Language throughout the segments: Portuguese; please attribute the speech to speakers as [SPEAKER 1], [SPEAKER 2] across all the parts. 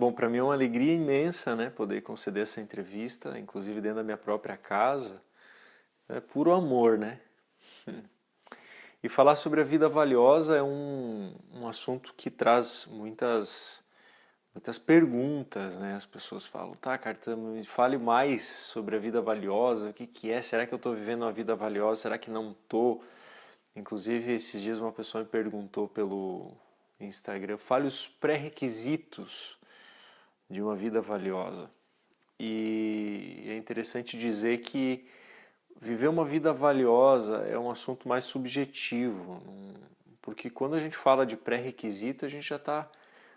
[SPEAKER 1] Bom, para mim é uma alegria imensa, né, poder conceder essa entrevista, inclusive dentro da minha própria casa. É puro amor, né? E falar sobre a vida valiosa é um assunto que traz muitas perguntas, né? As pessoas falam, tá, Cartão, me fale mais sobre a vida valiosa, o que que é? Será que eu estou vivendo uma vida valiosa? Será que não estou? Inclusive, esses dias uma pessoa me perguntou pelo Instagram, fale os pré-requisitos de uma vida valiosa. E é interessante dizer que viver uma vida valiosa é um assunto mais subjetivo, porque quando a gente fala de pré-requisito, a gente já está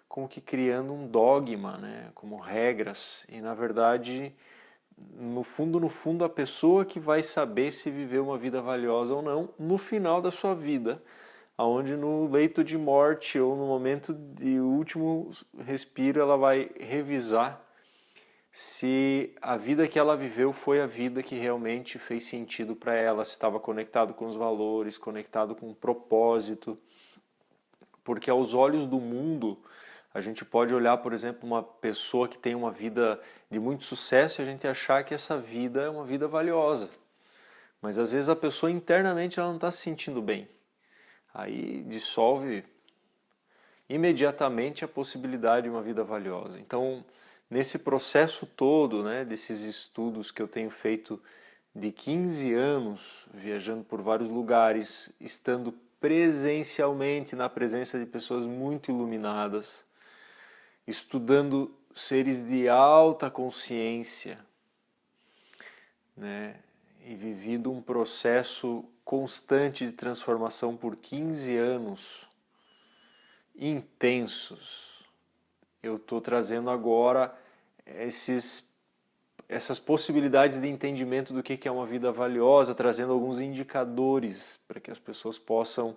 [SPEAKER 1] como que criando um dogma, né, como regras, e na verdade, no fundo, a pessoa que vai saber se viver uma vida valiosa ou não no final da sua vida, aonde no leito de morte ou no momento de último respiro ela vai revisar se a vida que ela viveu foi a vida que realmente fez sentido para ela, se estava conectado com os valores, conectado com o propósito. Porque aos olhos do mundo, a gente pode olhar, por exemplo, uma pessoa que tem uma vida de muito sucesso e a gente achar que essa vida é uma vida valiosa. Mas às vezes a pessoa internamente ela não está se sentindo bem. Aí dissolve imediatamente a possibilidade de uma vida valiosa. Então, nesse processo todo, né, desses estudos que eu tenho feito de 15 anos, viajando por vários lugares, estando presencialmente na presença de pessoas muito iluminadas, estudando seres de alta consciência, né, e vivido um processo constante de transformação por 15 anos, intensos. Eu estou trazendo agora essas possibilidades de entendimento do que é uma vida valiosa, trazendo alguns indicadores para que as pessoas possam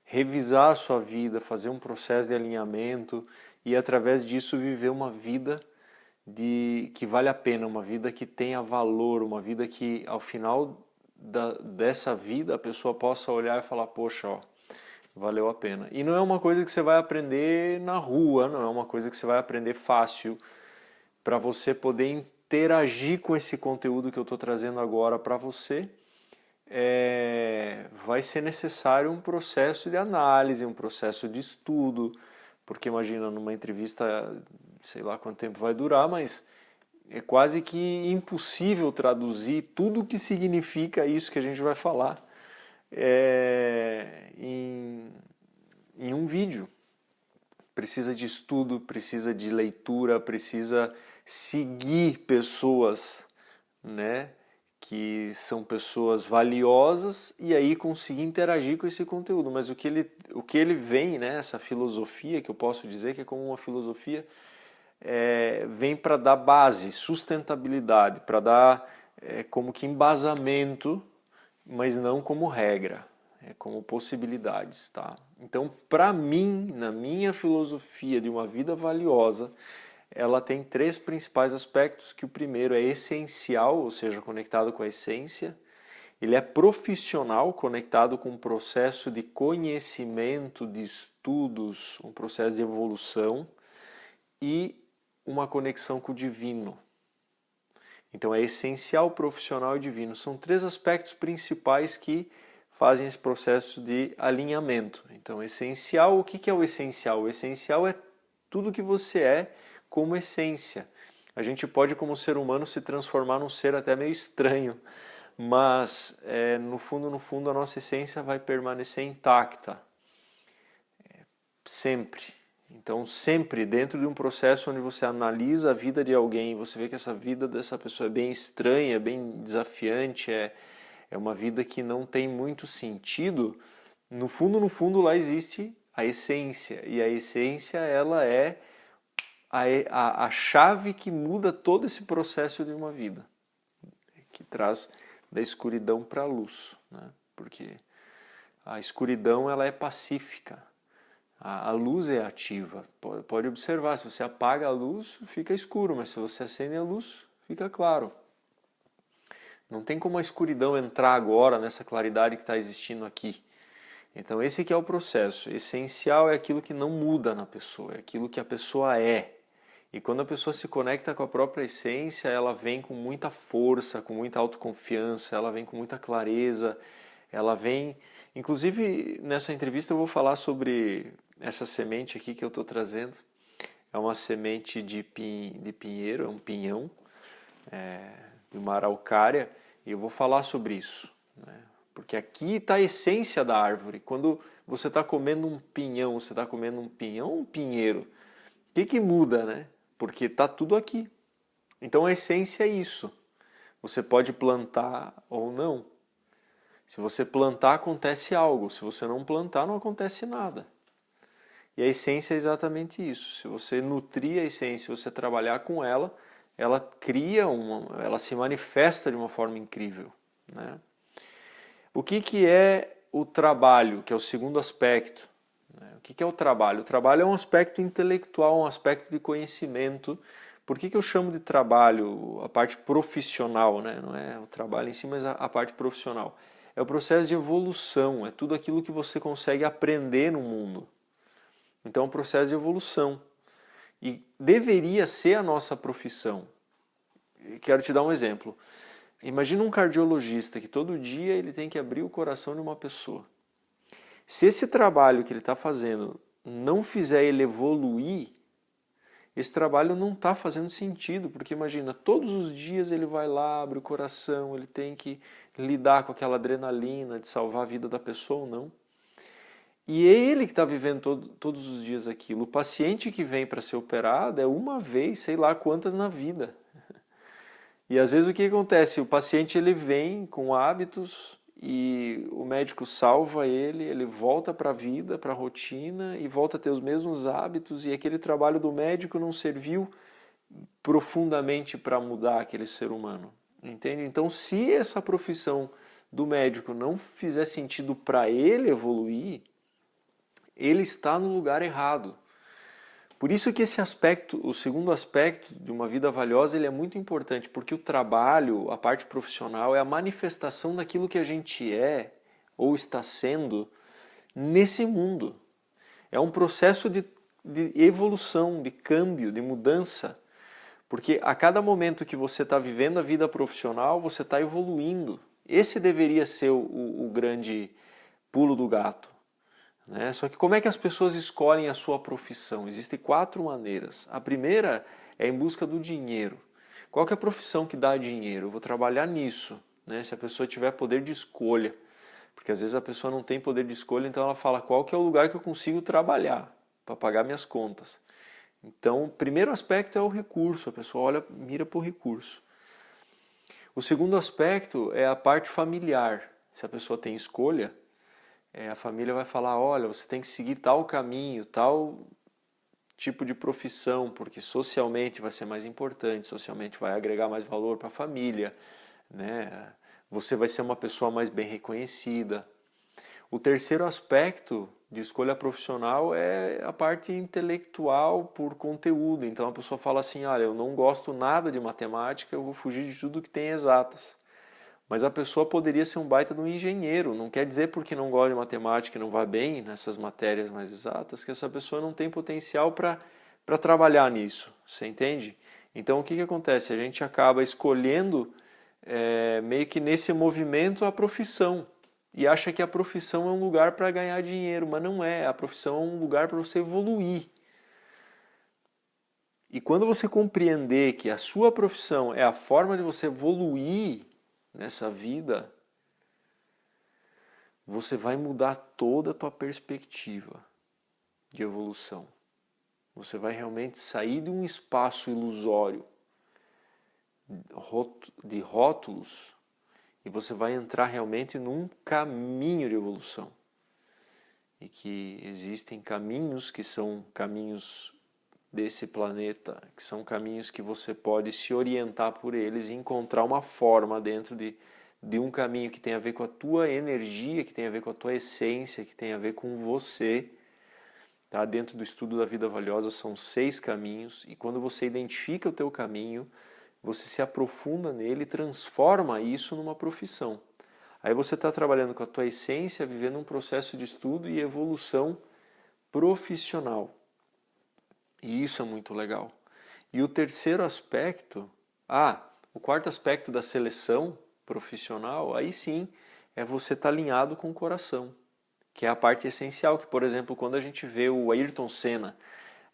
[SPEAKER 1] revisar a sua vida, fazer um processo de alinhamento e através disso viver uma vida que vale a pena, uma vida que tenha valor, uma vida que ao final dessa vida a pessoa possa olhar e falar, poxa, ó, valeu a pena. E não é uma coisa que você vai aprender na rua, não é uma coisa que você vai aprender fácil. Para você poder interagir com esse conteúdo que eu estou trazendo agora para você, vai ser necessário um processo de análise, um processo de estudo, porque imagina, numa entrevista, sei lá quanto tempo vai durar, mas é quase que impossível traduzir tudo o que significa isso que a gente vai falar em um vídeo. Precisa de estudo, precisa de leitura, precisa seguir pessoas, né, que são pessoas valiosas e aí conseguir interagir com esse conteúdo. Mas o que ele vem, né, essa filosofia, que eu posso dizer que é como uma filosofia, vem para dar base, sustentabilidade, para dar como que embasamento, mas não como regra, como possibilidades, tá? Então, para mim, na minha filosofia de uma vida valiosa, ela tem três principais aspectos, que o primeiro é essencial, ou seja, conectado com a essência. Ele é profissional, conectado com um processo de conhecimento, de estudos, um processo de evolução e uma conexão com o divino. Então é essencial, profissional e divino. São três aspectos principais que fazem esse processo de alinhamento. Então, essencial, o que é o essencial? O essencial é tudo que você é como essência. A gente pode, como ser humano, se transformar num ser até meio estranho, mas no fundo, a nossa essência vai permanecer intacta. Sempre. Então, sempre dentro de um processo onde você analisa a vida de alguém, você vê que essa vida dessa pessoa é bem estranha, bem desafiante, é uma vida que não tem muito sentido. No fundo, lá existe a essência. E a essência, ela é a chave que muda todo esse processo de uma vida, que traz da escuridão para a luz, né? Porque a escuridão, ela é pacífica. A luz é ativa. Pode observar, se você apaga a luz, fica escuro, mas se você acende a luz, fica claro. Não tem como a escuridão entrar agora nessa claridade que está existindo aqui. Então esse que é o processo. Essencial é aquilo que não muda na pessoa, é aquilo que a pessoa é. E quando a pessoa se conecta com a própria essência, ela vem com muita força, com muita autoconfiança, ela vem com muita clareza, ela vem... Inclusive, nessa entrevista eu vou falar sobre essa semente aqui que eu estou trazendo. É uma semente de pinheiro, é um pinhão, de uma araucária, e eu vou falar sobre isso, né? Porque aqui está a essência da árvore. Quando você está comendo um pinhão, você está comendo um pinhão ou um pinheiro, o que muda, né? Porque está tudo aqui. Então a essência é isso. Você pode plantar ou não. Se você plantar, acontece algo. Se você não plantar, não acontece nada. E a essência é exatamente isso. Se você nutrir a essência, se você trabalhar com ela, ela cria ela se manifesta de uma forma incrível, né? O que é o trabalho, que é o segundo aspecto? O que é o trabalho? O trabalho é um aspecto intelectual, um aspecto de conhecimento. Por que eu chamo de trabalho a parte profissional, né? Não é o trabalho em si, mas a parte profissional. É o processo de evolução, é tudo aquilo que você consegue aprender no mundo. Então é um processo de evolução. E deveria ser a nossa profissão. Quero te dar um exemplo. Imagina um cardiologista que todo dia ele tem que abrir o coração de uma pessoa. Se esse trabalho que ele está fazendo não fizer ele evoluir, esse trabalho não está fazendo sentido, porque imagina, todos os dias ele vai lá, abre o coração, ele tem que lidar com aquela adrenalina de salvar a vida da pessoa ou não. E é ele que está vivendo todos os dias aquilo. O paciente que vem para ser operado é uma vez, sei lá quantas na vida. E às vezes o que acontece? O paciente ele vem com hábitos e o médico salva ele, ele volta para a vida, para a rotina e volta a ter os mesmos hábitos e aquele trabalho do médico não serviu profundamente para mudar aquele ser humano, entende? Então, se essa profissão do médico não fizer sentido para ele evoluir, ele está no lugar errado. Por isso que esse aspecto, o segundo aspecto de uma vida valiosa, ele é muito importante, porque o trabalho, a parte profissional, é a manifestação daquilo que a gente é ou está sendo nesse mundo. É um processo de evolução, de câmbio, de mudança, porque a cada momento que você está vivendo a vida profissional, você está evoluindo. Esse deveria ser o grande pulo do gato. Né? Só que como é que as pessoas escolhem a sua profissão? Existem 4 maneiras. A primeira é em busca do dinheiro. Qual que é a profissão que dá dinheiro? Eu vou trabalhar nisso, né? Se a pessoa tiver poder de escolha. Porque às vezes a pessoa não tem poder de escolha, então ela fala qual que é o lugar que eu consigo trabalhar para pagar minhas contas. Então, o primeiro aspecto é o recurso. A pessoa olha, mira para o recurso. O segundo aspecto é a parte familiar. Se a pessoa tem escolha, a família vai falar, olha, você tem que seguir tal caminho, tal tipo de profissão, porque socialmente vai ser mais importante, socialmente vai agregar mais valor para a família, né? Você vai ser uma pessoa mais bem reconhecida. O terceiro aspecto de escolha profissional é a parte intelectual por conteúdo. Então a pessoa fala assim, olha, eu não gosto nada de matemática, eu vou fugir de tudo que tem exatas. Mas a pessoa poderia ser um baita de um engenheiro. Não quer dizer porque não gosta de matemática e não vai bem nessas matérias mais exatas que essa pessoa não tem potencial para trabalhar nisso. Você entende? Então o que acontece? A gente acaba escolhendo meio que nesse movimento a profissão. E acha que a profissão é um lugar para ganhar dinheiro, mas não é. A profissão é um lugar para você evoluir. E quando você compreender que a sua profissão é a forma de você evoluir nessa vida, você vai mudar toda a tua perspectiva de evolução. Você vai realmente sair de um espaço ilusório de rótulos e você vai entrar realmente num caminho de evolução. E que existem caminhos que são caminhos desse planeta, que são caminhos que você pode se orientar por eles e encontrar uma forma dentro de um caminho que tem a ver com a tua energia, que tem a ver com a tua essência, que tem a ver com você. Tá? Dentro do estudo da vida valiosa são 6 caminhos e quando você identifica o teu caminho, você se aprofunda nele e transforma isso numa profissão. Aí você está trabalhando com a tua essência, vivendo um processo de estudo e evolução profissional. E isso é muito legal. E o terceiro aspecto, o quarto aspecto da seleção profissional, aí sim, é você estar alinhado com o coração, que é a parte essencial, que, por exemplo, quando a gente vê o Ayrton Senna,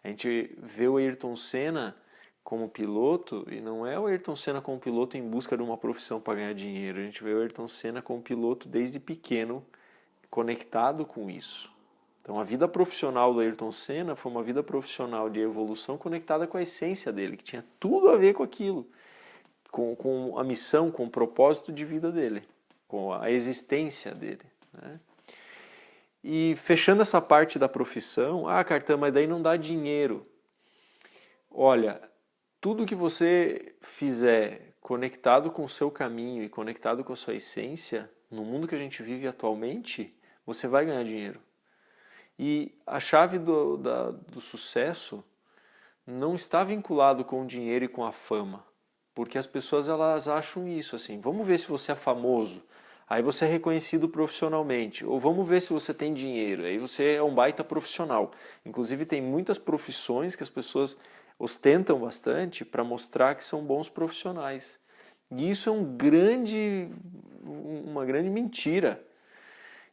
[SPEAKER 1] a gente vê o Ayrton Senna como piloto, e não é o Ayrton Senna como piloto em busca de uma profissão para ganhar dinheiro, a gente vê o Ayrton Senna como piloto desde pequeno, conectado com isso. Então a vida profissional do Ayrton Senna foi uma vida profissional de evolução conectada com a essência dele, que tinha tudo a ver com aquilo, com a missão, com o propósito de vida dele, com a existência dele, né? E fechando essa parte da profissão, Cartan, mas daí não dá dinheiro. Olha, tudo que você fizer conectado com o seu caminho e conectado com a sua essência, no mundo que a gente vive atualmente, você vai ganhar dinheiro. E a chave do sucesso não está vinculado com o dinheiro e com a fama, porque as pessoas elas acham isso assim, vamos ver se você é famoso, aí você é reconhecido profissionalmente, ou vamos ver se você tem dinheiro, aí você é um baita profissional. Inclusive tem muitas profissões que as pessoas ostentam bastante para mostrar que são bons profissionais. E isso é uma grande mentira.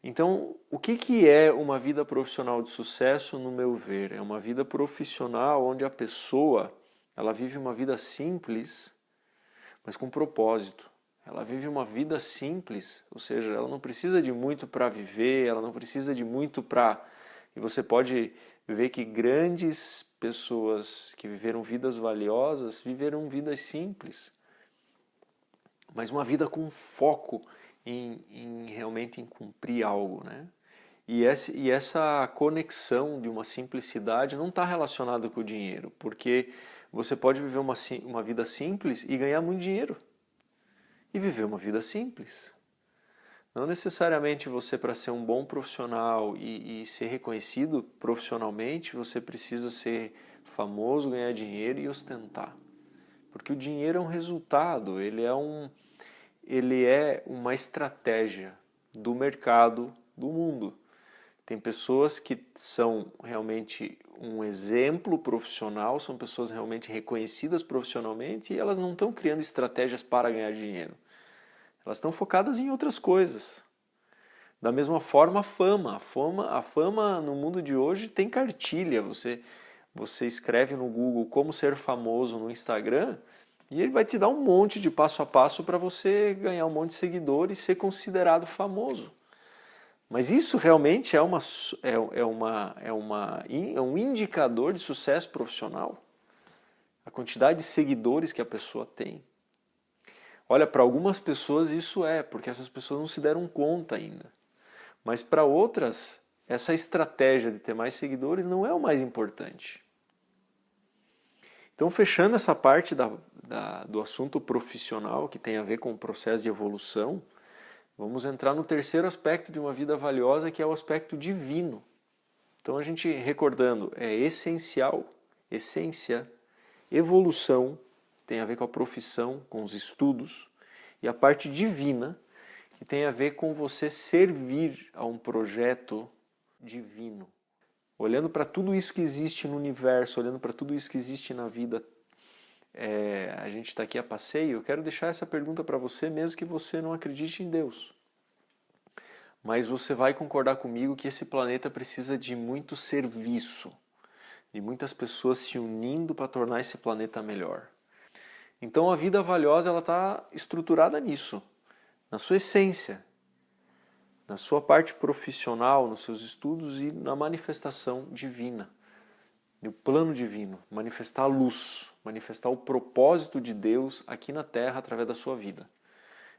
[SPEAKER 1] Então, o que é uma vida profissional de sucesso, no meu ver? É uma vida profissional onde a pessoa ela vive uma vida simples, mas com propósito. Ela vive uma vida simples, ou seja, ela não precisa de muito para viver, ela não precisa de muito para... E você pode ver que grandes pessoas que viveram vidas valiosas viveram vidas simples, mas uma vida com foco realmente em cumprir algo, né? E essa conexão de uma simplicidade não está relacionada com o dinheiro, porque você pode viver uma vida simples e ganhar muito dinheiro. E viver uma vida simples. Não necessariamente você, para ser um bom profissional e ser reconhecido profissionalmente, você precisa ser famoso, ganhar dinheiro e ostentar. Porque o dinheiro é um resultado, ele é uma estratégia do mercado, do mundo. Tem pessoas que são realmente um exemplo profissional, são pessoas realmente reconhecidas profissionalmente e elas não estão criando estratégias para ganhar dinheiro. Elas estão focadas em outras coisas. Da mesma forma, a fama no mundo de hoje tem cartilha. Você escreve no Google como ser famoso no Instagram e ele vai te dar um monte de passo a passo para você ganhar um monte de seguidores e ser considerado famoso. Mas isso realmente é um indicador de sucesso profissional? A quantidade de seguidores que a pessoa tem. Olha, para algumas pessoas isso porque essas pessoas não se deram conta ainda. Mas para outras, essa estratégia de ter mais seguidores não é o mais importante. Então, fechando essa parte do assunto profissional, que tem a ver com o processo de evolução, vamos entrar no terceiro aspecto de uma vida valiosa, que é o aspecto divino. Então, a gente recordando, é essencial, essência, evolução, tem a ver com a profissão, com os estudos, e a parte divina, que tem a ver com você servir a um projeto divino. Olhando para tudo isso que existe no universo, olhando para tudo isso que existe na vida, a gente está aqui a passeio, eu quero deixar essa pergunta para você, mesmo que você não acredite em Deus. Mas você vai concordar comigo que esse planeta precisa de muito serviço, de muitas pessoas se unindo para tornar esse planeta melhor. Então a vida valiosa ela está estruturada nisso, na sua essência, na sua parte profissional, nos seus estudos e na manifestação divina, no plano divino, manifestar a luz, manifestar o propósito de Deus aqui na Terra através da sua vida.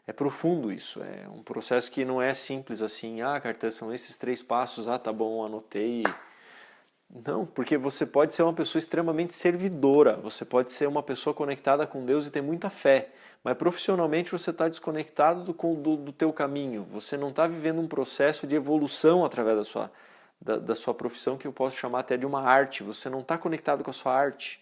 [SPEAKER 1] É profundo isso, é um processo que não é simples assim, Cartan, são esses 3 passos, tá bom, anotei. Não, porque você pode ser uma pessoa extremamente servidora, você pode ser uma pessoa conectada com Deus e ter muita fé, mas profissionalmente você está desconectado do teu caminho, você não está vivendo um processo de evolução através da sua profissão, que eu posso chamar até de uma arte, você não está conectado com a sua arte.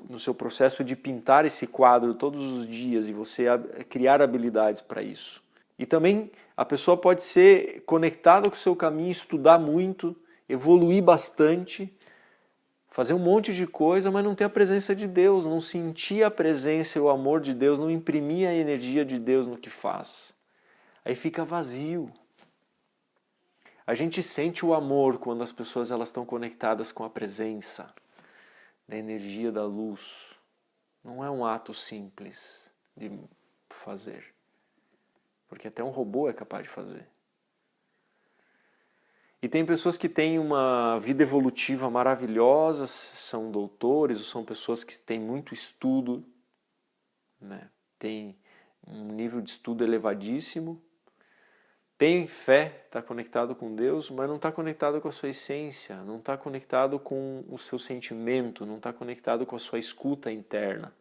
[SPEAKER 1] No seu processo de pintar esse quadro todos os dias e você criar habilidades para isso. E também a pessoa pode ser conectada com o seu caminho, estudar muito, evoluir bastante, fazer um monte de coisa, mas não ter a presença de Deus, não sentir a presença e o amor de Deus, não imprimir a energia de Deus no que faz. Aí fica vazio. A gente sente o amor quando as pessoas elas estão conectadas com a presença da energia da luz. Não é um ato simples de fazer, porque até um robô é capaz de fazer. E tem pessoas que têm uma vida evolutiva maravilhosa, são doutores, ou são pessoas que têm muito estudo, né? Têm um nível de estudo elevadíssimo, tem fé, está conectado com Deus, mas não está conectado com a sua essência, não está conectado com o seu sentimento, não está conectado com a sua escuta interna.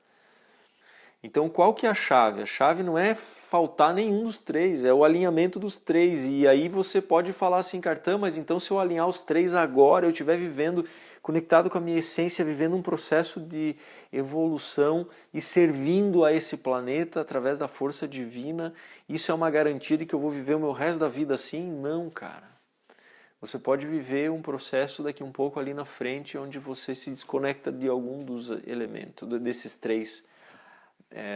[SPEAKER 1] Então qual que é a chave? A chave não é faltar nenhum dos três, é o alinhamento dos três. E aí você pode falar assim, Cartã, mas então se eu alinhar os três agora, eu estiver vivendo, conectado com a minha essência, vivendo um processo de evolução e servindo a esse planeta através da força divina, isso é uma garantia de que eu vou viver o meu resto da vida assim? Não, cara. Você pode viver um processo daqui um pouco ali na frente, onde você se desconecta de algum dos elementos, desses três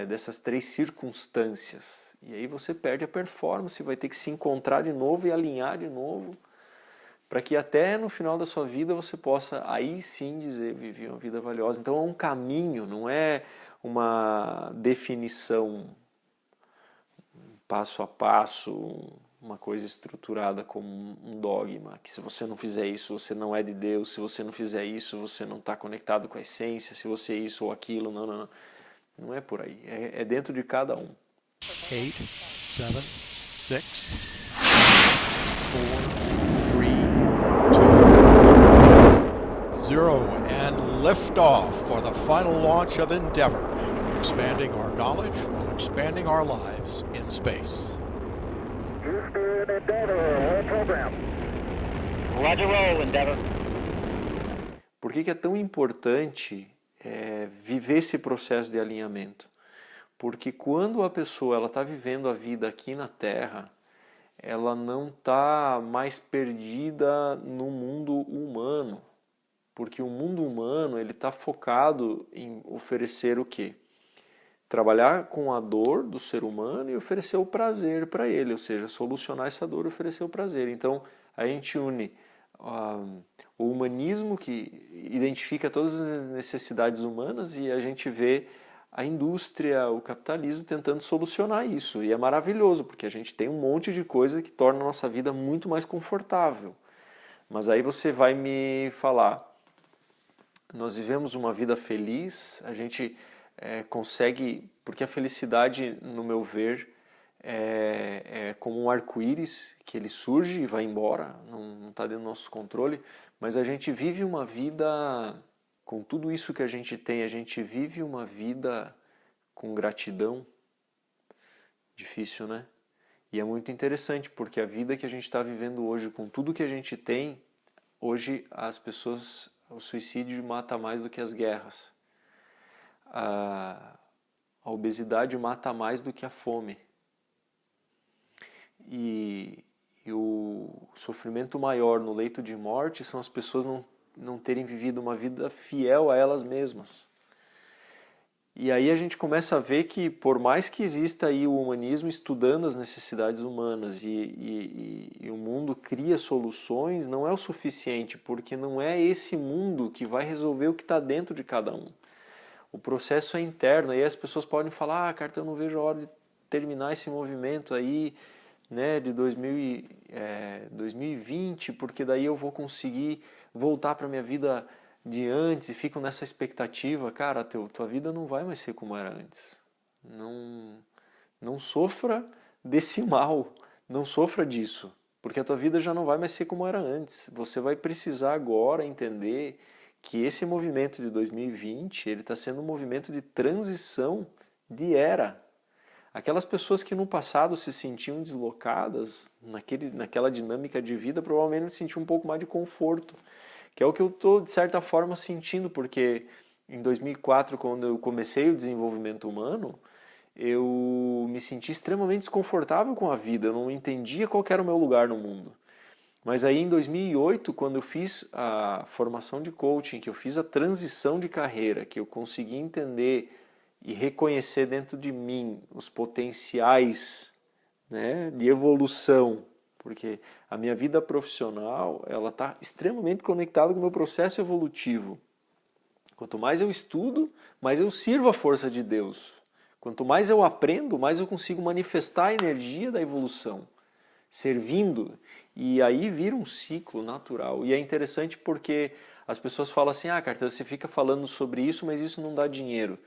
[SPEAKER 1] dessas três circunstâncias. E aí você perde a performance, vai ter que se encontrar de novo e alinhar de novo, para que até no final da sua vida você possa aí sim dizer, vivi uma vida valiosa. Então é um caminho, não é uma definição passo a passo, uma coisa estruturada como um dogma, que se você não fizer isso, você não é de Deus, se você não fizer isso, você não está conectado com a essência, se você é isso ou aquilo, não. Não é por aí, é dentro de cada um.
[SPEAKER 2] 8, 7, 6, 4, 3, 2, 0, and liftoff for the final launch of Endeavour, expanding our knowledge while expanding our lives in space.
[SPEAKER 3] Houston, Endeavour, all program. Roger, roll, Endeavour.
[SPEAKER 1] Por que é tão importante viver esse processo de alinhamento? Porque quando a pessoa está vivendo a vida aqui na Terra, ela não está mais perdida no mundo humano. Porque o mundo humano está focado em oferecer o quê? Trabalhar com a dor do ser humano e oferecer o prazer para ele, ou seja, solucionar essa dor e oferecer o prazer. Então a gente une o humanismo, que identifica todas as necessidades humanas, e a gente vê a indústria, o capitalismo tentando solucionar isso. E é maravilhoso, porque a gente tem um monte de coisa que torna a nossa vida muito mais confortável. Mas aí você vai me falar, nós vivemos uma vida feliz, a gente consegue, porque a felicidade, no meu ver, é como um arco-íris, que ele surge e vai embora, não está dentro do nosso controle, mas a gente vive uma vida, com tudo isso que a gente tem, a gente vive uma vida com gratidão. Difícil, né? E é muito interessante, porque a vida que a gente está vivendo hoje, com tudo que a gente tem, hoje as pessoas, o suicídio mata mais do que as guerras. A obesidade mata mais do que a fome. E o sofrimento maior no leito de morte são as pessoas não terem vivido uma vida fiel a elas mesmas. E aí a gente começa a ver que, por mais que exista aí o humanismo estudando as necessidades humanas e o mundo cria soluções, não é o suficiente, porque não é esse mundo que vai resolver o que está dentro de cada um. O processo é interno, e aí as pessoas podem falar, Cartã, eu não vejo a hora de terminar esse movimento aí, né, de 2020, porque daí eu vou conseguir voltar para a minha vida de antes, e ficam nessa expectativa. Cara, tua vida não vai mais ser como era antes. Não sofra desse mal, não sofra disso, porque a tua vida já não vai mais ser como era antes. Você vai precisar agora entender que esse movimento de 2020 ele está sendo um movimento de transição de era. Aquelas pessoas que no passado se sentiam deslocadas naquela dinâmica de vida, provavelmente sentiam um pouco mais de conforto, que é o que eu estou, de certa forma, sentindo, porque em 2004, quando eu comecei o desenvolvimento humano, eu me senti extremamente desconfortável com a vida, eu não entendia qual era o meu lugar no mundo. Mas aí em 2008, quando eu fiz a formação de coaching, que eu fiz a transição de carreira, que eu consegui entender e reconhecer dentro de mim os potenciais, né, de evolução, porque a minha vida profissional ela está extremamente conectada com o meu processo evolutivo. Quanto mais eu estudo, mais eu sirvo a força de Deus. Quanto mais eu aprendo, mais eu consigo manifestar a energia da evolução, servindo. E aí vira um ciclo natural. E é interessante porque as pessoas falam assim, Carter, você fica falando sobre isso, mas isso não dá dinheiro.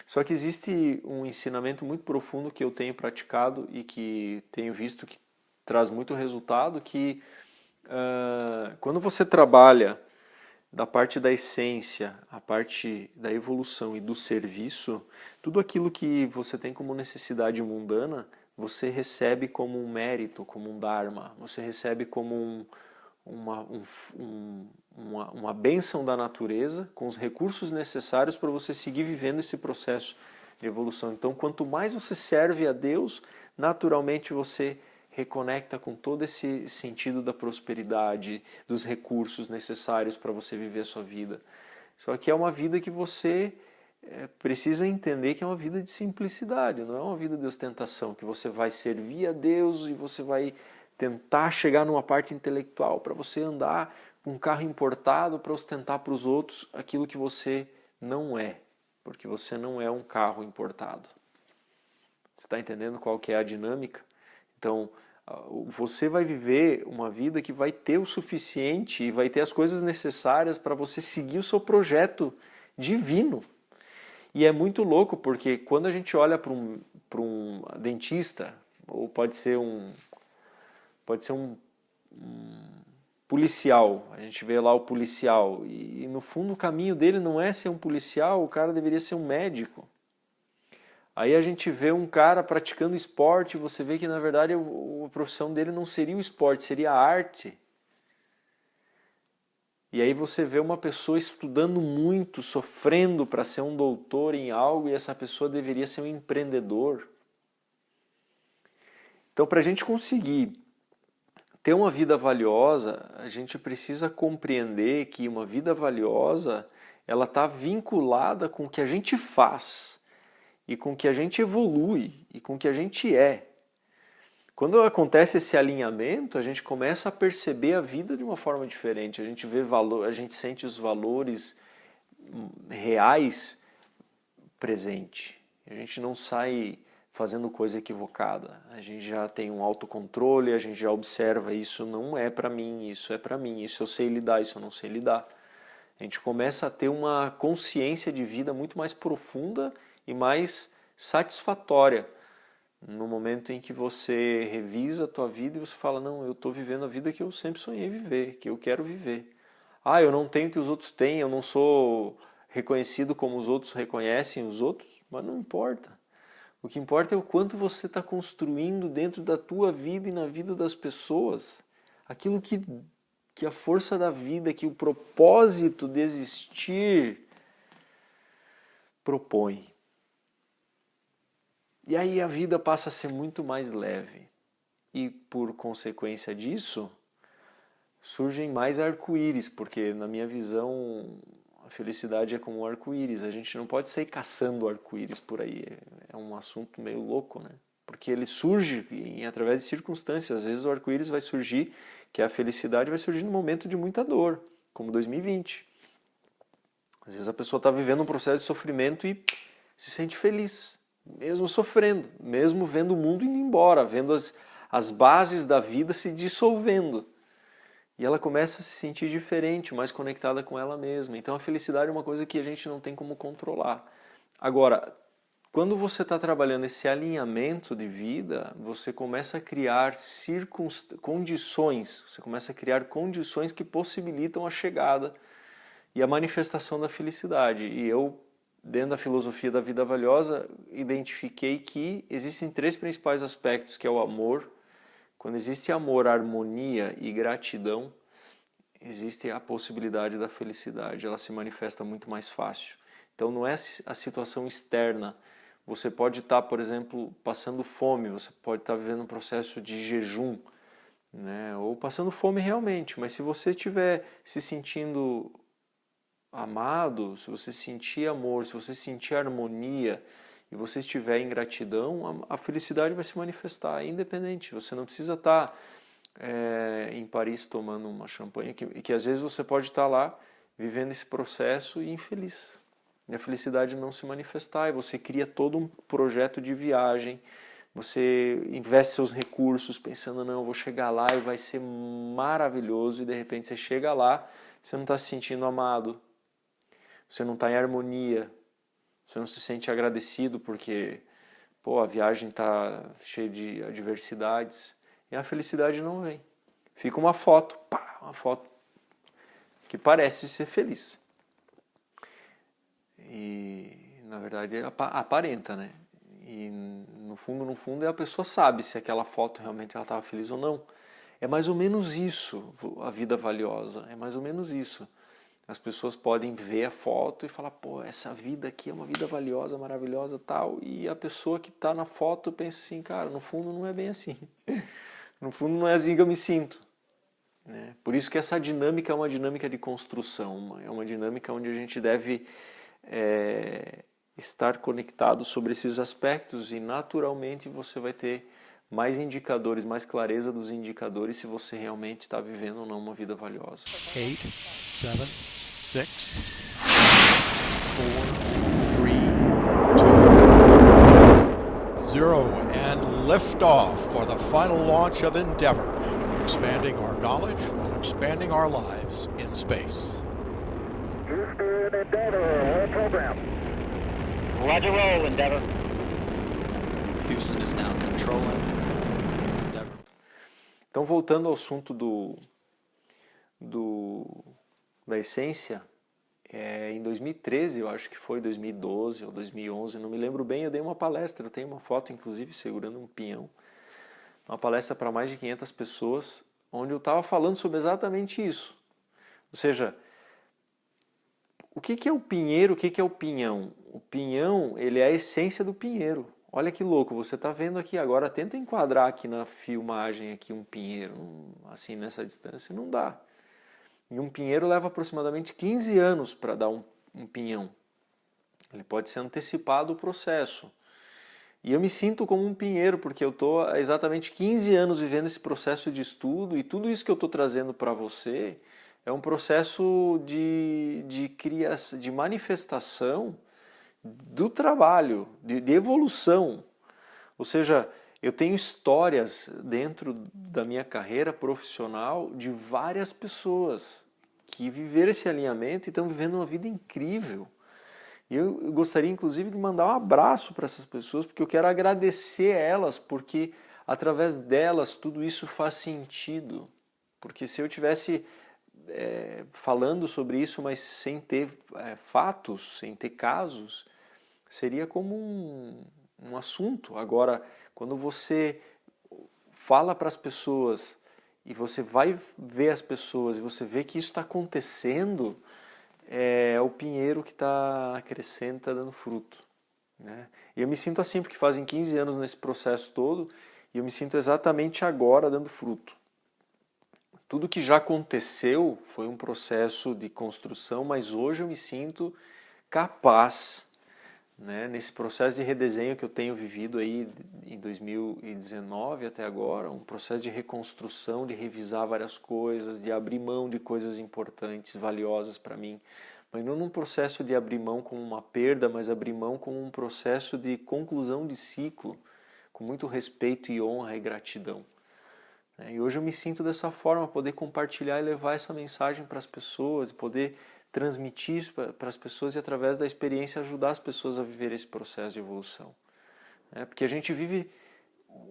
[SPEAKER 1] Só que existe um ensinamento muito profundo que eu tenho praticado e que tenho visto que traz muito resultado, que quando você trabalha da parte da essência, a parte da evolução e do serviço, tudo aquilo que você tem como necessidade mundana, você recebe como um mérito, como um dharma, você recebe como uma bênção da natureza, com os recursos necessários para você seguir vivendo esse processo de evolução. Então, quanto mais você serve a Deus, naturalmente você reconecta com todo esse sentido da prosperidade, dos recursos necessários para você viver a sua vida. Só que é uma vida que você precisa entender que é uma vida de simplicidade, não é uma vida de ostentação, que você vai servir a Deus e você vai tentar chegar numa parte intelectual para você andar com um carro importado para ostentar para os outros aquilo que você não é, porque você não é um carro importado. Você está entendendo qual que é a dinâmica? Então, você vai viver uma vida que vai ter o suficiente e vai ter as coisas necessárias para você seguir o seu projeto divino. E é muito louco, porque quando a gente olha para um dentista, ou pode ser um policial, a gente vê lá o policial, e no fundo o caminho dele não é ser um policial, o cara deveria ser um médico. Aí a gente vê um cara praticando esporte, você vê que na verdade a profissão dele não seria o esporte, seria a arte. E aí você vê uma pessoa estudando muito, sofrendo para ser um doutor em algo, e essa pessoa deveria ser um empreendedor. Então, para a gente conseguir ter uma vida valiosa, a gente precisa compreender que uma vida valiosa ela está vinculada com o que a gente faz e com o que a gente evolui e com o que a gente é. Quando acontece esse alinhamento, a gente começa a perceber a vida de uma forma diferente. A gente vê valor, a gente sente os valores reais presente. A gente não sai fazendo coisa equivocada. A gente já tem um autocontrole, a gente já observa isso não é para mim, isso é para mim, isso eu sei lidar, isso eu não sei lidar. A gente começa a ter uma consciência de vida muito mais profunda e mais satisfatória. No momento em que você revisa a tua vida e você fala, não, eu estou vivendo a vida que eu sempre sonhei viver, que eu quero viver. Eu não tenho o que os outros têm, eu não sou reconhecido como os outros reconhecem os outros, mas não importa. O que importa é o quanto você está construindo dentro da tua vida e na vida das pessoas. Aquilo que a força da vida, que o propósito de existir propõe. E aí a vida passa a ser muito mais leve. E por consequência disso, surgem mais arco-íris, porque na minha visão a felicidade é como um arco-íris. A gente não pode sair caçando arco-íris por aí. É um assunto meio louco, né? Porque ele surge através de circunstâncias. Às vezes o arco-íris vai surgir, que a felicidade vai surgir num momento de muita dor, como 2020. Às vezes a pessoa está vivendo um processo de sofrimento e se sente feliz, mesmo sofrendo, mesmo vendo o mundo indo embora, vendo as bases da vida se dissolvendo. E ela começa a se sentir diferente, mais conectada com ela mesma. Então a felicidade é uma coisa que a gente não tem como controlar. Agora, quando você está trabalhando esse alinhamento de vida, você começa a criar condições, você começa a criar condições que possibilitam a chegada e a manifestação da felicidade. E eu, dentro da filosofia da vida valiosa, identifiquei que existem 3 principais aspectos, que é o amor. Quando existe amor, harmonia e gratidão, existe a possibilidade da felicidade, ela se manifesta muito mais fácil. Então não é a situação externa. Você pode estar, por exemplo, passando fome, você pode estar vivendo um processo de jejum, né? Ou passando fome realmente, mas se você estiver se sentindo amado, se você sentir amor, se você sentir harmonia e você estiver em gratidão, a felicidade vai se manifestar, independente. Você não precisa estar em Paris tomando uma champanhe, que às vezes você pode estar lá vivendo esse processo e infeliz. E a felicidade não se manifestar, e você cria todo um projeto de viagem, você investe seus recursos pensando, não, eu vou chegar lá e vai ser maravilhoso, e de repente você chega lá, você não está se sentindo amado, você não está em harmonia, você não se sente agradecido porque a viagem está cheia de adversidades, e a felicidade não vem. Fica uma foto que parece ser feliz. E na verdade aparenta, né? E no fundo a pessoa sabe se aquela foto realmente ela estava feliz ou não. É mais ou menos isso a vida valiosa, é mais ou menos isso. As pessoas podem ver a foto e falar, essa vida aqui é uma vida valiosa, maravilhosa, tal, e a pessoa que está na foto pensa assim, cara, no fundo não é bem assim. No fundo não é assim que eu me sinto. Né? Por isso que essa dinâmica é uma dinâmica de construção, é uma dinâmica onde a gente deve estar conectado sobre esses aspectos, e naturalmente você vai ter mais indicadores, mais clareza dos indicadores se você realmente está vivendo ou não uma vida valiosa.
[SPEAKER 2] 8, 7, 6, 4, 3, 2, 0, and liftoff for the final launch of Endeavour, expanding our knowledge, expanding our lives in space.
[SPEAKER 3] Houston, Endeavour, all program. Roger, roll, Endeavour.
[SPEAKER 4] Houston is now controlling Endeavour.
[SPEAKER 1] Então, voltando ao assunto da essência, em 2013, eu acho que foi 2012 ou 2011, não me lembro bem, eu dei uma palestra, eu tenho uma foto inclusive segurando um pinhão, uma palestra para mais de 500 pessoas, onde eu estava falando sobre exatamente isso. Ou seja, o que é o pinheiro, o que é o pinhão? O pinhão, ele é a essência do pinheiro. Olha que louco, você está vendo aqui agora, tenta enquadrar aqui na filmagem aqui um pinheiro, assim nessa distância, não dá. E um pinheiro leva aproximadamente 15 anos para dar um pinhão. Ele pode ser antecipado o processo. E eu me sinto como um pinheiro, porque eu estou há exatamente 15 anos vivendo esse processo de estudo, e tudo isso que eu estou trazendo para você é um processo de criação, de manifestação do trabalho, de evolução. Ou seja, eu tenho histórias dentro da minha carreira profissional de várias pessoas que viveram esse alinhamento e estão vivendo uma vida incrível. E eu gostaria, inclusive, de mandar um abraço para essas pessoas, porque eu quero agradecer a elas, porque através delas tudo isso faz sentido. Porque se eu tivesse falando sobre isso, mas sem ter fatos, sem ter casos, seria como um assunto. Agora, quando você fala para as pessoas e você vai ver as pessoas e você vê que isso está acontecendo, é o pinheiro que está crescendo, está dando fruto. Né? E eu me sinto assim, porque fazem 15 anos nesse processo todo, e eu me sinto exatamente agora dando fruto. Tudo que já aconteceu foi um processo de construção, mas hoje eu me sinto capaz, né, nesse processo de redesenho que eu tenho vivido aí em 2019 até agora, um processo de reconstrução, de revisar várias coisas, de abrir mão de coisas importantes, valiosas para mim, mas não num processo de abrir mão como uma perda, mas abrir mão como um processo de conclusão de ciclo, com muito respeito e honra e gratidão. E hoje eu me sinto dessa forma, poder compartilhar e levar essa mensagem para as pessoas, poder transmitir isso para as pessoas e através da experiência ajudar as pessoas a viver esse processo de evolução. Porque a gente vive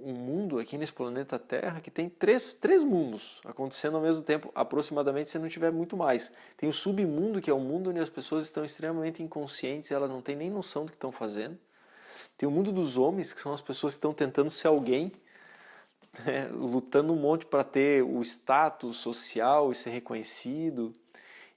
[SPEAKER 1] um mundo aqui nesse planeta Terra que tem três mundos acontecendo ao mesmo tempo, aproximadamente, se não tiver muito mais. Tem o submundo, que é o mundo onde as pessoas estão extremamente inconscientes, elas não têm nem noção do que estão fazendo. Tem o mundo dos homens, que são as pessoas que estão tentando ser alguém, lutando um monte para ter o status social e ser reconhecido.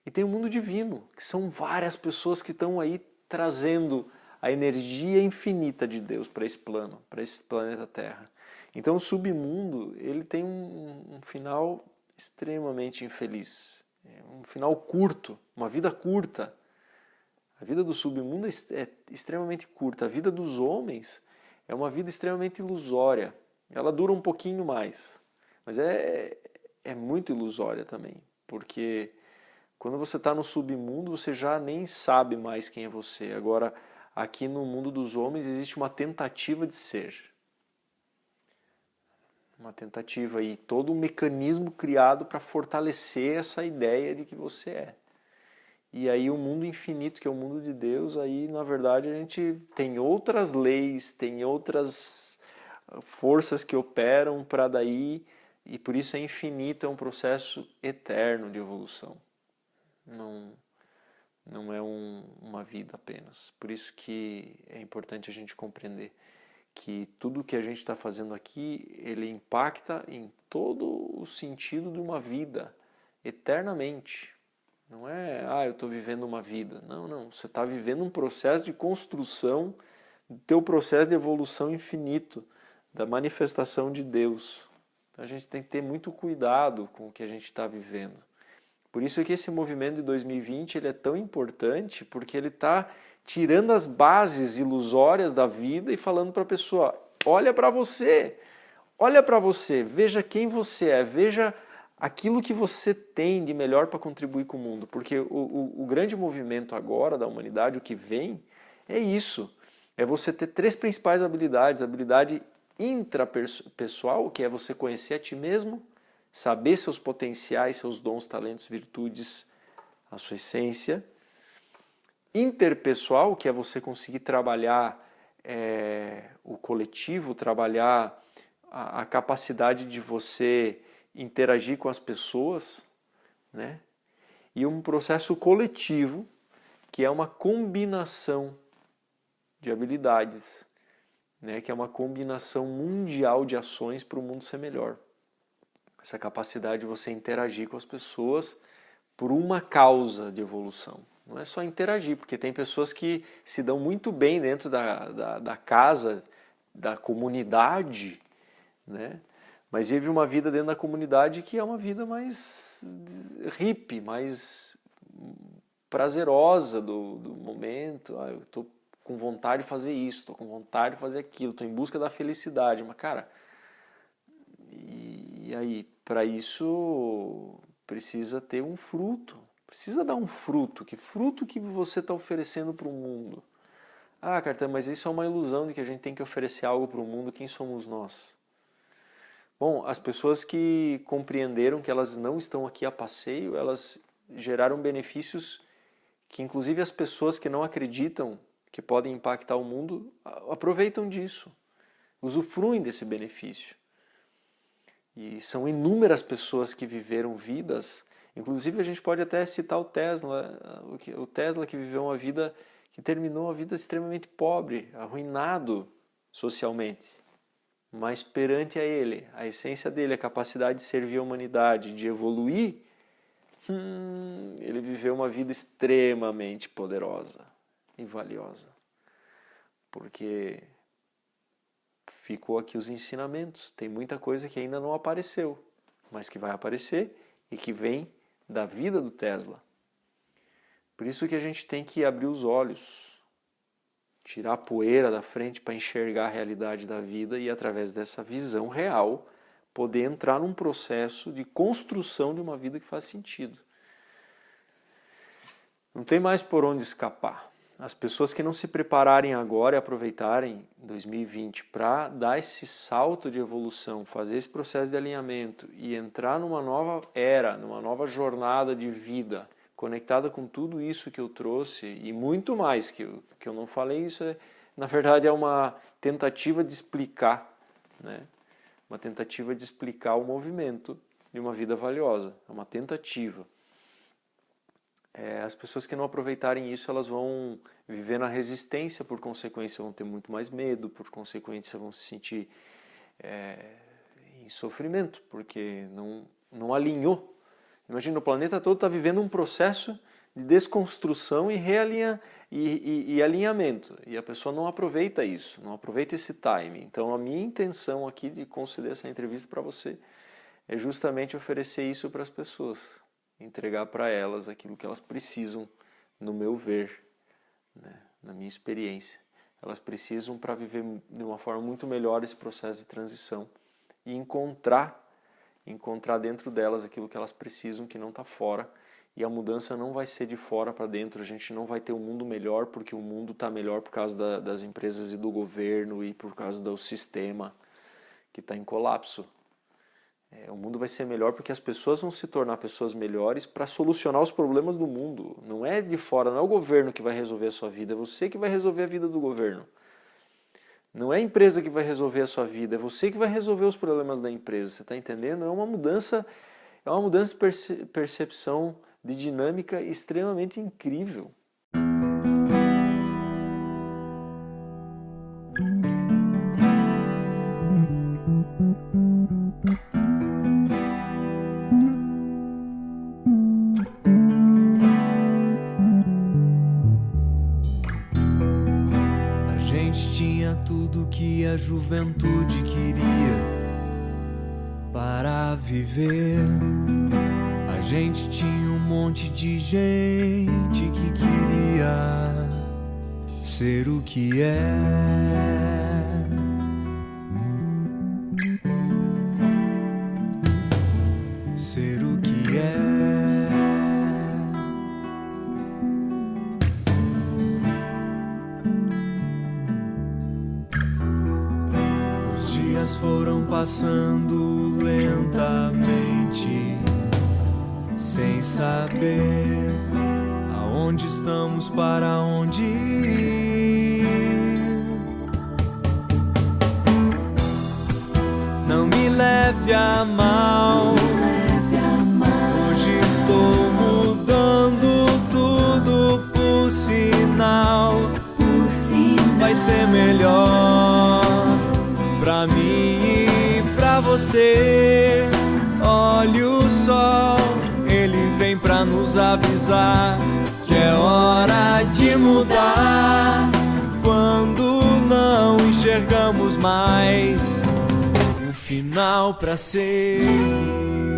[SPEAKER 1] E tem o mundo divino, que são várias pessoas que estão aí trazendo a energia infinita de Deus para esse plano, para esse planeta Terra. Então o submundo, ele tem um um final extremamente infeliz, um final curto, uma vida curta. A vida do submundo é extremamente curta, a vida dos homens é uma vida extremamente ilusória. Ela dura um pouquinho mais, mas é muito ilusória também, porque quando você está no submundo você já nem sabe mais quem é você. Agora, aqui no mundo dos homens existe uma tentativa de ser. Uma tentativa e todo um mecanismo criado para fortalecer essa ideia de que você é. E aí o mundo infinito, que é o mundo de Deus, aí na verdade a gente tem outras leis, tem outras forças que operam para daí, e por isso é infinito, é um processo eterno de evolução. Não é uma vida apenas. Por isso que é importante a gente compreender que tudo que a gente está fazendo aqui, ele impacta em todo o sentido de uma vida, eternamente. Não é, eu estou vivendo uma vida. Não, você está vivendo um processo de construção do teu processo de evolução infinito, da manifestação de Deus. Então a gente tem que ter muito cuidado com o que a gente está vivendo. Por isso é que esse movimento de 2020 ele é tão importante, porque ele está tirando as bases ilusórias da vida e falando para a pessoa, olha para você, veja quem você é, veja aquilo que você tem de melhor para contribuir com o mundo. Porque o grande movimento agora da humanidade, o que vem, é isso. É você ter 3 principais habilidades. A habilidade intrapessoal, que é você conhecer a ti mesmo, saber seus potenciais, seus dons, talentos, virtudes, a sua essência. Interpessoal, que é você conseguir trabalhar o coletivo, trabalhar a capacidade de você interagir com as pessoas, né? E um processo coletivo, que é uma combinação de habilidades, né? Que é uma combinação mundial de ações para o mundo ser melhor. Essa capacidade de você interagir com as pessoas por uma causa de evolução. Não é só interagir, porque tem pessoas que se dão muito bem dentro da casa, da comunidade, né? Mas vive uma vida dentro da comunidade que é uma vida mais hippie, mais prazerosa do momento. Eu estou com vontade de fazer isso, estou com vontade de fazer aquilo, estou em busca da felicidade. Mas, cara, e aí, para isso precisa ter um fruto. Precisa dar um fruto. Que fruto que você está oferecendo para o mundo? Cartão, mas isso é uma ilusão de que a gente tem que oferecer algo para o mundo. Quem somos nós? Bom, as pessoas que compreenderam que elas não estão aqui a passeio, elas geraram benefícios que inclusive as pessoas que não acreditam que podem impactar o mundo aproveitam disso, usufruem desse benefício. E são inúmeras pessoas que viveram vidas, inclusive a gente pode até citar o Tesla que viveu uma vida, que terminou uma vida extremamente pobre, arruinado socialmente. Mas perante a ele, a essência dele, a capacidade de servir a humanidade, de evoluir, ele viveu uma vida extremamente poderosa e valiosa. Porque ficou aqui os ensinamentos. Tem muita coisa que ainda não apareceu, mas que vai aparecer e que vem da vida do Tesla. Por isso que a gente tem que abrir os olhos, tirar a poeira da frente para enxergar a realidade da vida e, através dessa visão real, poder entrar num processo de construção de uma vida que faz sentido. Não tem mais por onde escapar. As pessoas que não se prepararem agora e aproveitarem 2020 para dar esse salto de evolução, fazer esse processo de alinhamento e entrar numa nova era, numa nova jornada de vida, conectada com tudo isso que eu trouxe e muito mais que eu não falei, isso na verdade é uma tentativa de explicar, né? Uma tentativa de explicar o movimento de uma vida valiosa, é uma tentativa. As pessoas que não aproveitarem isso, elas vão viver na resistência, por consequência vão ter muito mais medo, por consequência vão se sentir em sofrimento, porque não alinhou. Imagina, o planeta todo está vivendo um processo de desconstrução e alinhamento. E a pessoa não aproveita isso, não aproveita esse time. Então a minha intenção aqui de conceder essa entrevista para você é justamente oferecer isso para as pessoas, entregar para elas aquilo que elas precisam, no meu ver, né, na minha experiência. Elas precisam para viver de uma forma muito melhor esse processo de transição e encontrar dentro delas aquilo que elas precisam, que não está fora. E a mudança não vai ser de fora para dentro, a gente não vai ter um mundo melhor porque o mundo está melhor por causa das empresas e do governo e por causa do sistema que está em colapso. O mundo vai ser melhor porque as pessoas vão se tornar pessoas melhores para solucionar os problemas do mundo. Não é de fora, não é o governo que vai resolver a sua vida, é você que vai resolver a vida do governo. Não é a empresa que vai resolver a sua vida, é você que vai resolver os problemas da empresa. Você está entendendo? É uma mudança de percepção, de dinâmica extremamente incrível.
[SPEAKER 5] A gente tinha tudo que a juventude queria para viver. A gente tinha um monte de gente que queria ser o que é. Ser o que é. Os dias foram passando lentamente, sem saber aonde estamos, para onde ir. Não me leve a mal, hoje estou mudando tudo por sinal. Vai ser melhor pra mim e pra você. Olha o sol, ele vem pra nos avisar que é hora de mudar. Quando não enxergamos mais um final pra seguir.